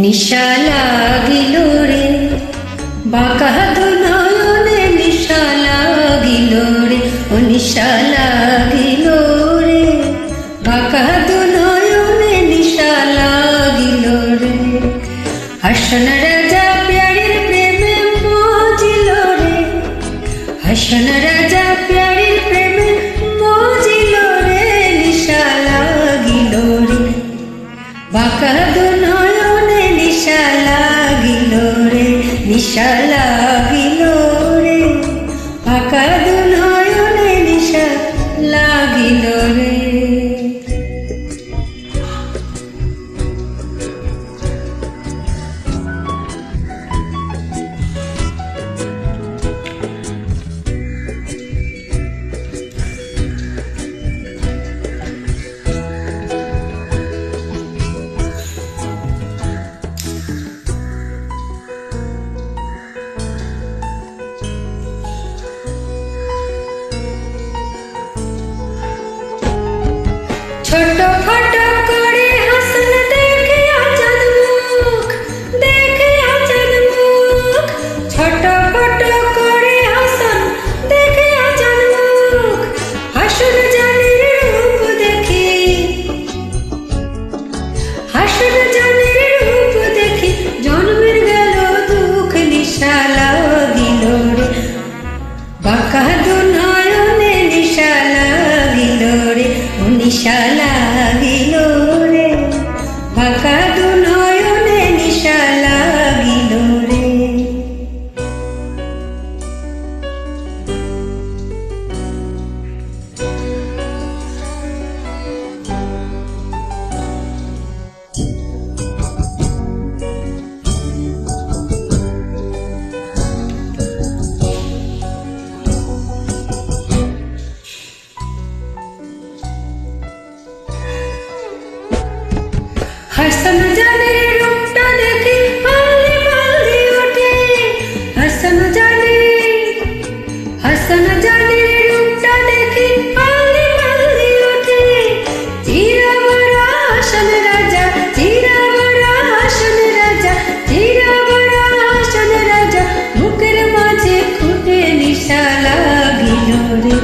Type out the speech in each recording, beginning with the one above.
নিশা লাগিল রে বাঁকা দু নয়নে, নিশা লাগিল রে ও নিশা লাগিল রে বাঁকা দু নয়নে, নিশা লাগিল রে। হাসন রাজা প্যারীর প্রেমে মজিল রে, হাসন রাজা প্যারীর প্রেমে মজিল রে, নিশা লাগিল রে বাঁকা দু নয়নে, নিশা লাগিল রে, নিশা লাগিল রে বাঁকা দু নয়নে, নিশা লাগিল রে। ছোট ছোট করে হাসন দেখে আজাদ মুখ, দেখে আজাদ মুখ, ছোট ছোট করে হাসন দেখে আজাদ মুখ। হাসন জানের রূপ দেখি, হাসন জানের রূপ দেখি জন্মের গেল দুঃখ, নিশা লাগিল রে বাঁকা দু নয়নে, নিশা লাগিল রে ও নিশা লাগিল রে বাঁকা দু নয়নে, নিশা লাগিল রে। হাসন জানের রূপটা দেখি পাল্লি পাল্লি ওঠে, হাসন জানের রূপটা দেখি পাল্লি পাল্লি ওঠে। চিরা বড় হাসন রাজা, চিরা বড় হাসন রাজা, চিরা বড় হাসন রাজা, বুকের মাঝে খুঁটে নিশা লাগিল রে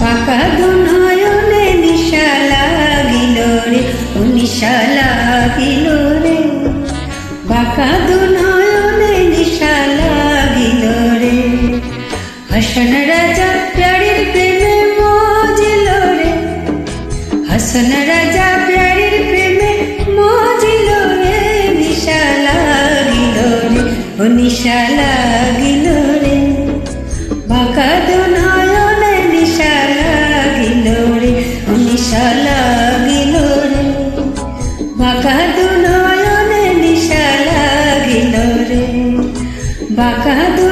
বাঁকা দু নয়নে, নিশা লাগিল রে ও নিশা লাগিল রে বাঁকা দু নয়নে, নিশা লাগিল রে। হাসন রাজা প্যারীর প্রেমে মজিল রে, হাসন রাজা প্যারীর প্রেমে মজিল রে, নিশা লাগিল রে ও নিশা লাগিল রে বাঁকা দু নয়নে, নিশা লাগিল রে ও নিশা লাগিল রে বাঁকা দু নয়নে, নিশা লাগিল রে বাঁকা দু